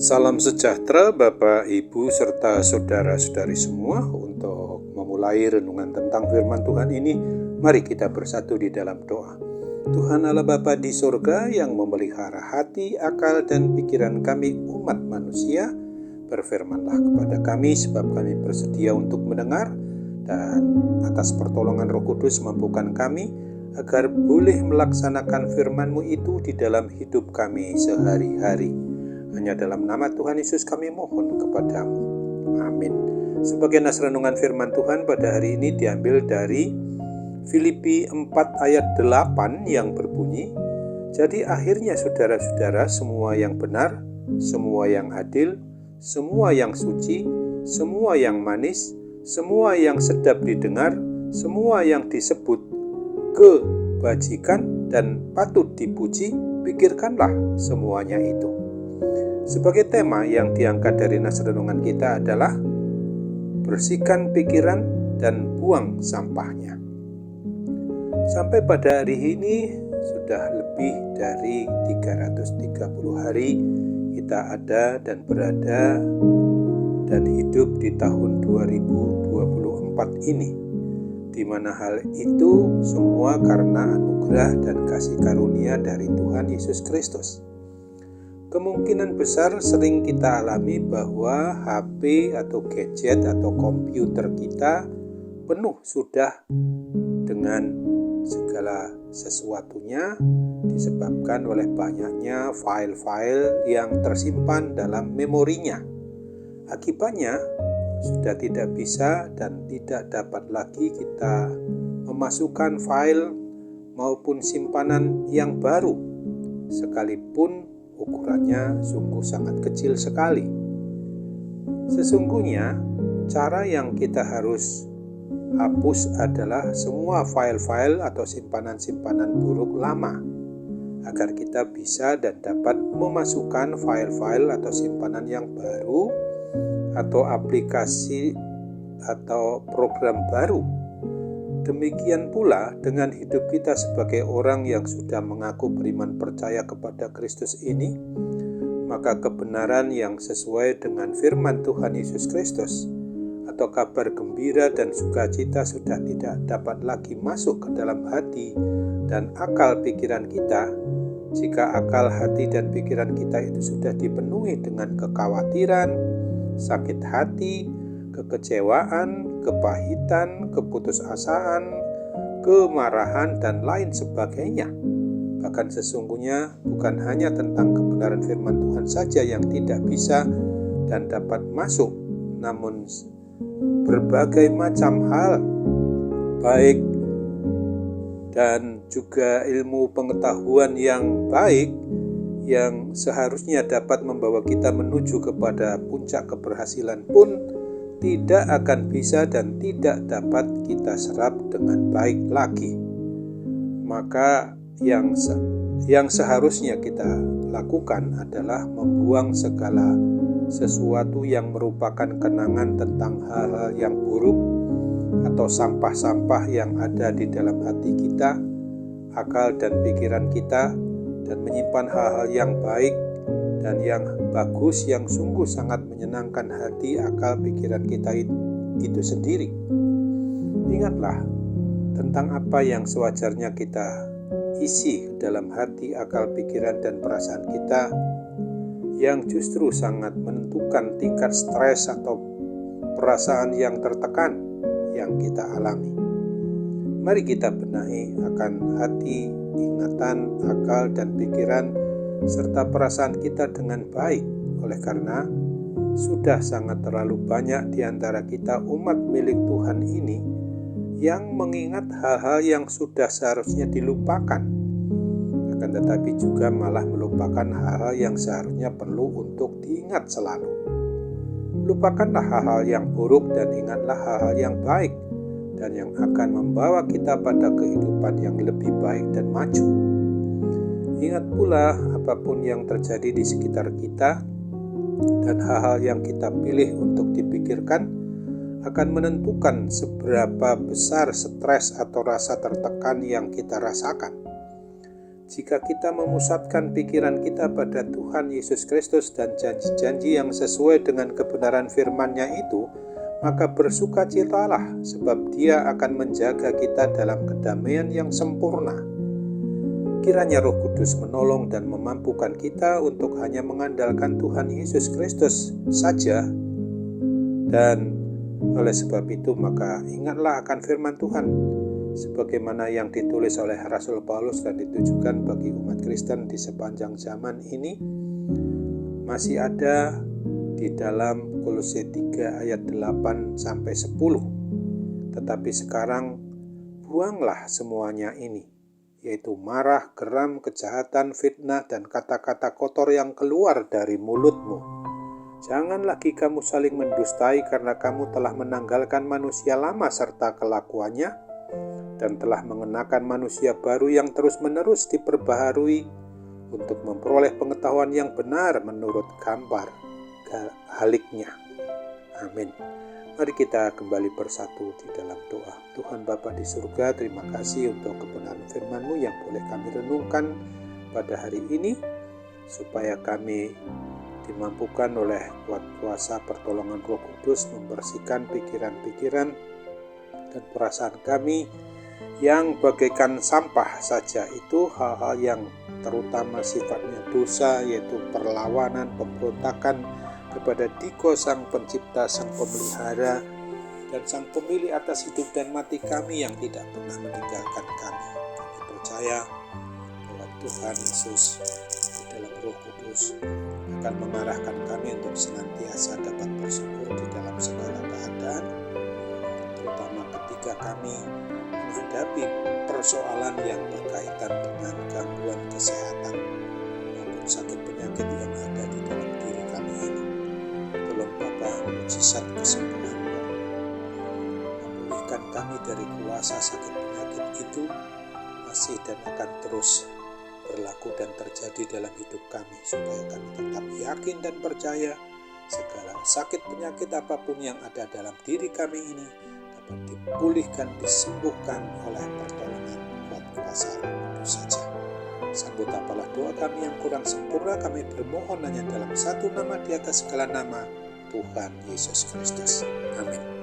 Salam sejahtera Bapak, Ibu, serta saudara-saudari semua. Untuk memulai renungan tentang firman Tuhan ini, mari kita bersatu di dalam doa. Tuhan Allah Bapa di surga yang memelihara hati, akal, dan pikiran kami umat manusia, berfirmanlah kepada kami sebab kami bersedia untuk mendengar, dan atas pertolongan Roh Kudus mampukan kami agar boleh melaksanakan firman-Mu itu di dalam hidup kami sehari-hari. Hanya dalam nama Tuhan Yesus kami mohon kepadamu. Amin. Sebagai nas renungan firman Tuhan pada hari ini diambil dari Filipi 4 ayat 8 yang berbunyi, jadi akhirnya saudara-saudara, semua yang benar, semua yang adil, semua yang suci, semua yang manis, semua yang sedap didengar, semua yang disebut kebajikan dan patut dipuji, pikirkanlah semuanya itu. Sebagai tema yang diangkat dari nas renungan kita adalah bersihkan pikiran dan buang sampahnya. Sampai pada hari ini sudah lebih dari 330 hari kita ada dan berada dan hidup di tahun 2024 ini, di mana hal itu semua karena anugerah dan kasih karunia dari Tuhan Yesus Kristus. Kemungkinan besar sering kita alami bahwa HP atau gadget atau komputer kita penuh sudah dengan segala sesuatunya, disebabkan oleh banyaknya file-file yang tersimpan dalam memorinya. Akibatnya sudah tidak bisa dan tidak dapat lagi kita memasukkan file maupun simpanan yang baru, sekalipun ukurannya sungguh sangat kecil sekali. Sesungguhnya cara yang kita harus hapus adalah semua file-file atau simpanan-simpanan buruk lama, agar kita bisa dan dapat memasukkan file-file atau simpanan yang baru atau aplikasi atau program baru. Demikian pula dengan hidup kita sebagai orang yang sudah mengaku beriman percaya kepada Kristus ini, maka kebenaran yang sesuai dengan firman Tuhan Yesus Kristus atau kabar gembira dan sukacita sudah tidak dapat lagi masuk ke dalam hati dan akal pikiran kita, jika akal hati dan pikiran kita itu sudah dipenuhi dengan kekhawatiran, sakit hati, kekecewaan, kepahitan, keputusasaan, kemarahan, dan lain sebagainya. Bahkan sesungguhnya bukan hanya tentang kebenaran firman Tuhan saja yang tidak bisa dan dapat masuk, namun berbagai macam hal, baik dan juga ilmu pengetahuan yang baik yang seharusnya dapat membawa kita menuju kepada puncak keberhasilan pun tidak akan bisa dan tidak dapat kita serap dengan baik lagi. Maka yang seharusnya kita lakukan adalah membuang segala sesuatu yang merupakan kenangan tentang hal-hal yang buruk atau sampah-sampah yang ada di dalam hati kita, akal dan pikiran kita, dan menyimpan hal-hal yang baik dan yang bagus yang sungguh sangat menyenangkan hati, akal, pikiran kita itu sendiri. Ingatlah tentang apa yang sewajarnya kita isi dalam hati, akal, pikiran, dan perasaan kita yang justru sangat menentukan tingkat stres atau perasaan yang tertekan yang kita alami. Mari kita benahi akan hati, ingatan, akal, dan pikiran serta perasaan kita dengan baik. Oleh karena sudah sangat terlalu banyak di antara kita umat milik Tuhan ini yang mengingat hal-hal yang sudah seharusnya dilupakan, akan tetapi juga malah melupakan hal-hal yang seharusnya perlu untuk diingat selalu. Lupakanlah hal-hal yang buruk dan ingatlah hal-hal yang baik dan yang akan membawa kita pada kehidupan yang lebih baik dan maju. Ingat pula apapun yang terjadi di sekitar kita dan hal-hal yang kita pilih untuk dipikirkan akan menentukan seberapa besar stres atau rasa tertekan yang kita rasakan. Jika kita memusatkan pikiran kita pada Tuhan Yesus Kristus dan janji-janji yang sesuai dengan kebenaran firman-Nya itu, maka bersukacitalah sebab Dia akan menjaga kita dalam kedamaian yang sempurna. Kiranya Roh Kudus menolong dan memampukan kita untuk hanya mengandalkan Tuhan Yesus Kristus saja. Dan oleh sebab itu maka ingatlah akan firman Tuhan sebagaimana yang ditulis oleh Rasul Paulus dan ditujukan bagi umat Kristen di sepanjang zaman ini, masih ada di dalam Kolose 3 ayat 8 sampai 10. Tetapi sekarang buanglah semuanya ini, yaitu marah, geram, kejahatan, fitnah, dan kata-kata kotor yang keluar dari mulutmu. Jangan lagi kamu saling mendustai karena kamu telah menanggalkan manusia lama serta kelakuannya dan telah mengenakan manusia baru yang terus-menerus diperbaharui untuk memperoleh pengetahuan yang benar menurut gambar haliknya. Amin. Mari kita kembali bersatu di dalam doa. Tuhan Bapa di surga, terima kasih untuk kebenaran firman-Mu yang boleh kami renungkan pada hari ini, supaya kami dimampukan oleh kuat kuasa pertolongan Roh Kudus membersihkan pikiran-pikiran dan perasaan kami yang bagaikan sampah saja, itu hal-hal yang terutama sifatnya dosa, yaitu perlawanan, pemberontakan kepada Diko Sang Pencipta, Sang Pemelihara, dan Sang Pemilik atas hidup dan mati kami yang tidak pernah meninggalkan kami. Kami percaya bahwa Tuhan Yesus di dalam Roh Kudus akan mengarahkan kami untuk senantiasa dapat bersyukur di dalam segala keadaan, terutama ketika kami menghadapi persoalan yang berkaitan dengan gangguan kesehatan maupun sakit penyakit yang ada di dalam diri kami ini. Tolong Bapa, mujizat kesembuhan, memulihkan kami dari kuasa sakit penyakit itu masih dan akan terus berlaku dan terjadi dalam hidup kami, supaya kami tetap yakin dan percaya segala sakit penyakit apapun yang ada dalam diri kami ini dapat dipulihkan, disembuhkan oleh pertolongan kuat kuasa Roh Kudus saja. Sambut apalah doa kami yang kurang sempurna, kami bermohon hanya dalam satu nama di atas segala nama, Tuhan Yesus Kristus. Amin.